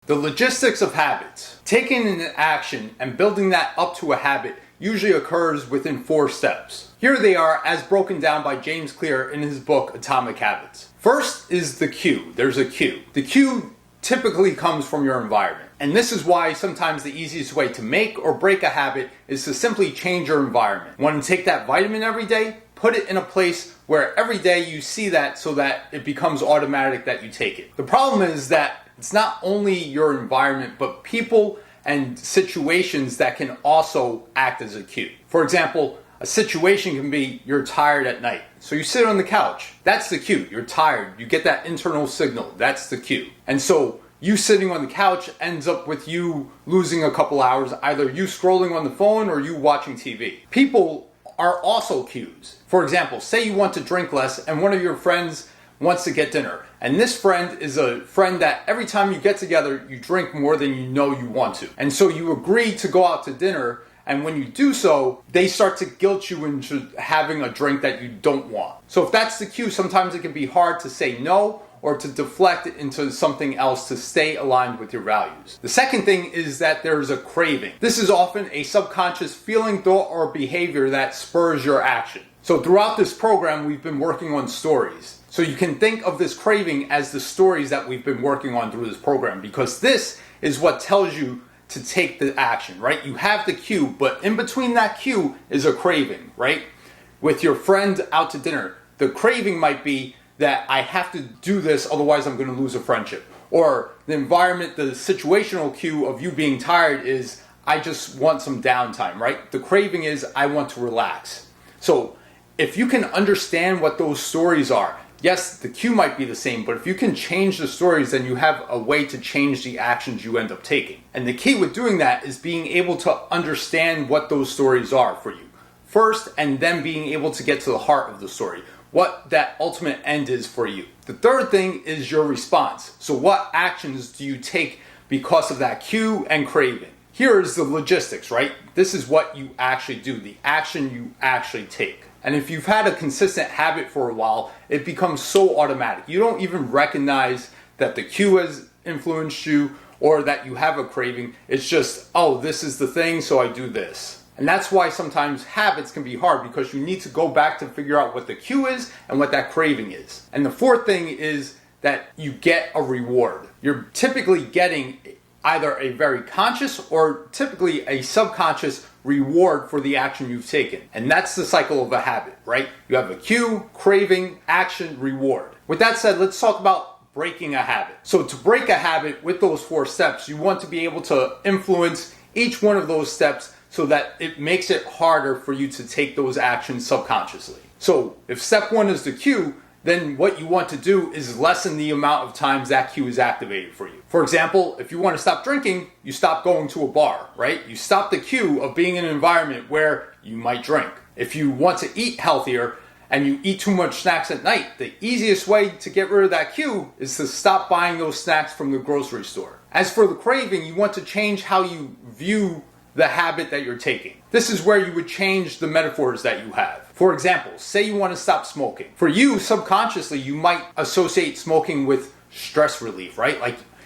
The logistics of habits. Taking an action and building that up to a habit usually occurs within 4 steps. Here they are as broken down by James Clear in his book Atomic Habits. First is the cue. There's a cue. The cue typically comes from your environment. And this is why sometimes the easiest way to make or break a habit is to simply change your environment. Want to take that vitamin every day? Put it in a place where every day you see that so that it becomes automatic that you take it. The problem is that it's not only your environment, but people and situations that can also act as a cue. For example, a situation can be you're tired at night. So you sit on the couch. That's the cue. You're tired. You get that internal signal. That's the cue. And so you sitting on the couch ends up with you losing a couple hours, either you scrolling on the phone or you watching TV. People are also cues. For example, say you want to drink less and one of your friends wants to get dinner. And this friend is a friend that every time you get together, you drink more than you know you want to. And so you agree to go out to dinner, and when you do so, they start to guilt you into having a drink that you don't want. So if that's the cue, sometimes it can be hard to say no or to deflect it into something else to stay aligned with your values. The second thing is that there's a craving. This is often a subconscious feeling, thought, or behavior that spurs your action. So throughout this program, we've been working on stories. So you can think of this craving as the stories that we've been working on through this program, because this is what tells you to take the action, right? You have the cue, but in between that cue is a craving, right? With your friend out to dinner, the craving might be that I have to do this, otherwise I'm going to lose a friendship. Or the environment, the situational cue of you being tired is I just want some downtime, right? The craving is I want to relax. So if you can understand what those stories are, yes, the cue might be the same, but if you can change the stories, then you have a way to change the actions you end up taking. And the key with doing that is being able to understand what those stories are for you first, and then being able to get to the heart of the story, what that ultimate end is for you. The third thing is your response. So what actions do you take because of that cue and craving? Here is the logistics, right? This is what you actually do, the action you actually take. And if you've had a consistent habit for a while, it becomes so automatic. You don't even recognize that the cue has influenced you or that you have a craving. It's just, oh, this is the thing, so I do this. And that's why sometimes habits can be hard, because you need to go back to figure out what the cue is and what that craving is. And the fourth thing is that you get a reward. You're typically getting either a very conscious or typically a subconscious reward for the action you've taken. And that's the cycle of a habit, right? You have a cue, craving, action, reward. With that said, let's talk about breaking a habit. So to break a habit with those 4 steps, you want to be able to influence each one of those steps so that it makes it harder for you to take those actions subconsciously. So if step 1 is the cue, then what you want to do is lessen the amount of times that cue is activated for you. For example, if you want to stop drinking, you stop going to a bar, right? You stop the cue of being in an environment where you might drink. If you want to eat healthier and you eat too much snacks at night, the easiest way to get rid of that cue is to stop buying those snacks from the grocery store. As for the craving, you want to change how you view the habit that you're taking. This is where you would change the metaphors that you have. For example, say you want to stop smoking. For you, subconsciously, you might associate smoking with stress relief, right?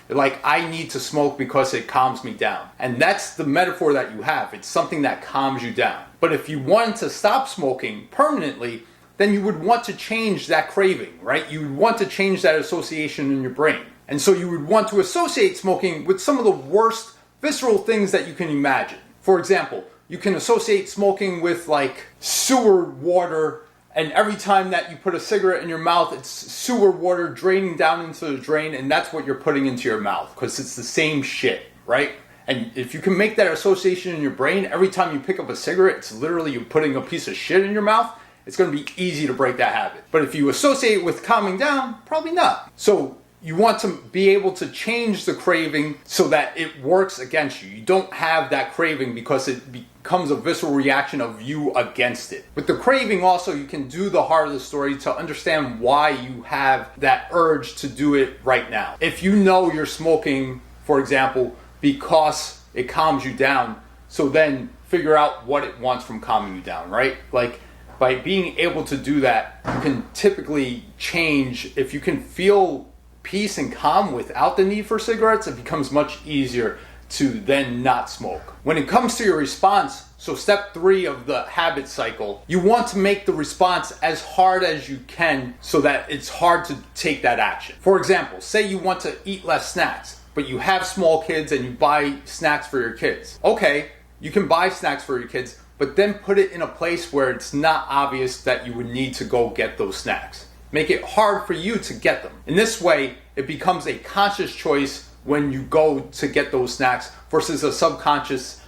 Like I need to smoke because it calms me down. And that's the metaphor that you have. It's something that calms you down. But if you wanted to stop smoking permanently, then you would want to change that craving, right? You would want to change that association in your brain. And so you would want to associate smoking with some of the worst visceral things that you can imagine. For example, you can associate smoking with like sewer water, and every time that you put a cigarette in your mouth, it's sewer water draining down into the drain, and that's what you're putting into your mouth, because it's the same shit, right? And if you can make that association in your brain, every time you pick up a cigarette, it's literally you putting a piece of shit in your mouth, it's going to be easy to break that habit. But if you associate it with calming down, probably not. So you want to be able to change the craving so that it works against you. You don't have that craving because it becomes a visceral reaction of you against it. With the craving also, you can do the heart of the story to understand why you have that urge to do it right now. If you know you're smoking, for example, because it calms you down, so then figure out what it wants from calming you down, right? Like by being able to do that, you can typically change. If you can feel peace and calm without the need for cigarettes, it becomes much easier to then not smoke. When it comes to your response, so step 3 of the habit cycle, you want to make the response as hard as you can so that it's hard to take that action. For example, say you want to eat less snacks, but you have small kids and you buy snacks for your kids. Okay, you can buy snacks for your kids, but then put it in a place where it's not obvious that you would need to go get those snacks. Make it hard for you to get them. In this way, it becomes a conscious choice when you go to get those snacks versus a subconscious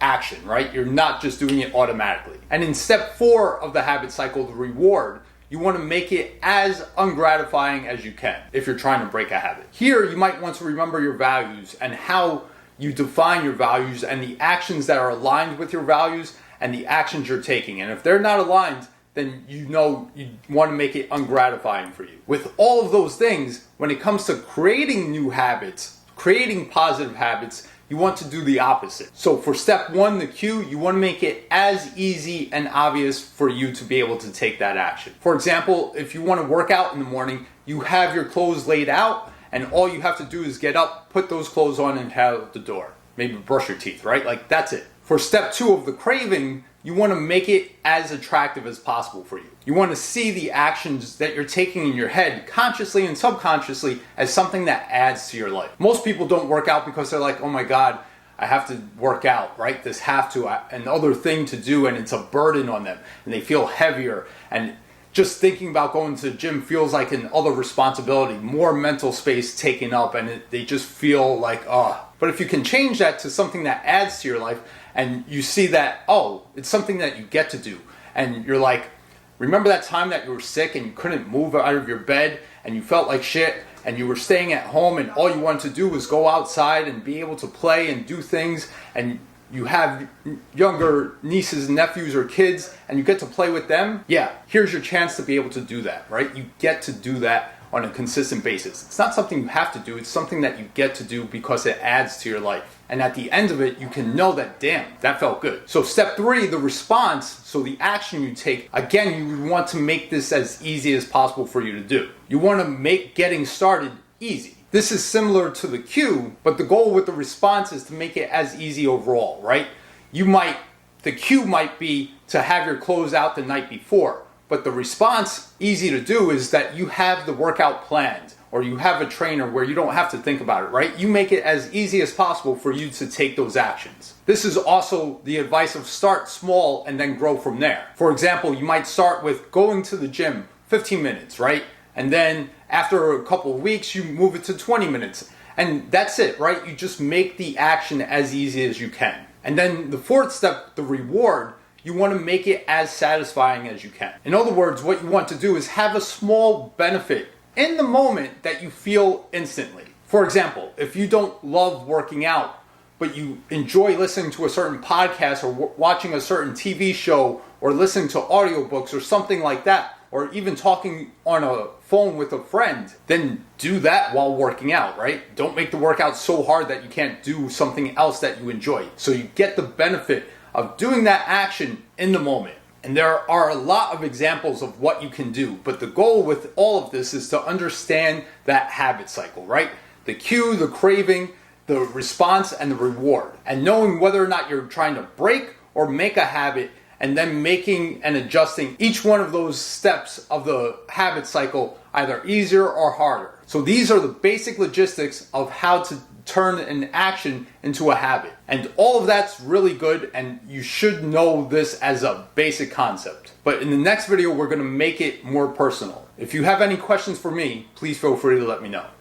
action, right? You're not just doing it automatically. And in step 4 of the habit cycle, the reward, you want to make it as ungratifying as you can if you're trying to break a habit. Here, you might want to remember your values and how you define your values and the actions that are aligned with your values and the actions you're taking. And if they're not aligned, then you know you want to make it ungratifying for you. With all of those things, when it comes to creating new habits, creating positive habits, you want to do the opposite. So for step 1, the cue, you want to make it as easy and obvious for you to be able to take that action. For example, if you want to work out in the morning, you have your clothes laid out and all you have to do is get up, put those clothes on and head out the door. Maybe brush your teeth, right? Like that's it. For step 2 of the craving, you want to make it as attractive as possible for you. You want to see the actions that you're taking in your head, consciously and subconsciously, as something that adds to your life. Most people don't work out because they're like, oh my God, I have to work out, right? This have to, another thing to do, and it's a burden on them, and they feel heavier. And just thinking about going to the gym feels like an other responsibility, more mental space taken up, and they just feel like, oh. But if you can change that to something that adds to your life, and you see that, oh, it's something that you get to do. And you're like, remember that time that you were sick and you couldn't move out of your bed and you felt like shit and you were staying at home and all you wanted to do was go outside and be able to play and do things, and you have younger nieces and nephews or kids and you get to play with them? Yeah, here's your chance to be able to do that, right? You get to do that on a consistent basis. It's not something you have to do, it's something that you get to do because it adds to your life. And at the end of it, you can know that, damn, that felt good. So step 3, the response, so the action you take, again, you want to make this as easy as possible for you to do. You want to make getting started easy. This is similar to the cue, but the goal with the response is to make it as easy overall, right? The cue might be to have your clothes out the night before, but the response, easy to do, is that you have the workout planned or you have a trainer where you don't have to think about it, right? You make it as easy as possible for you to take those actions. This is also the advice of start small and then grow from there. For example, you might start with going to the gym 15 minutes, right? And then after a couple of weeks, you move it to 20 minutes. And that's it, right? You just make the action as easy as you can. And then the 4th step, the reward, you want to make it as satisfying as you can. In other words, what you want to do is have a small benefit in the moment that you feel instantly. For example, if you don't love working out, but you enjoy listening to a certain podcast or watching a certain TV show or listening to audiobooks or something like that, or even talking on a phone with a friend, then do that while working out, right? Don't make the workout so hard that you can't do something else that you enjoy. So you get the benefit of doing that action in the moment. And there are a lot of examples of what you can do, but the goal with all of this is to understand that habit cycle, right? The cue, the craving, the response, and the reward. And knowing whether or not you're trying to break or make a habit, and then making and adjusting each one of those steps of the habit cycle either easier or harder. So these are the basic logistics of how to turn an action into a habit. And all of that's really good, and you should know this as a basic concept. But in the next video, we're going to make it more personal. If you have any questions for me, please feel free to let me know.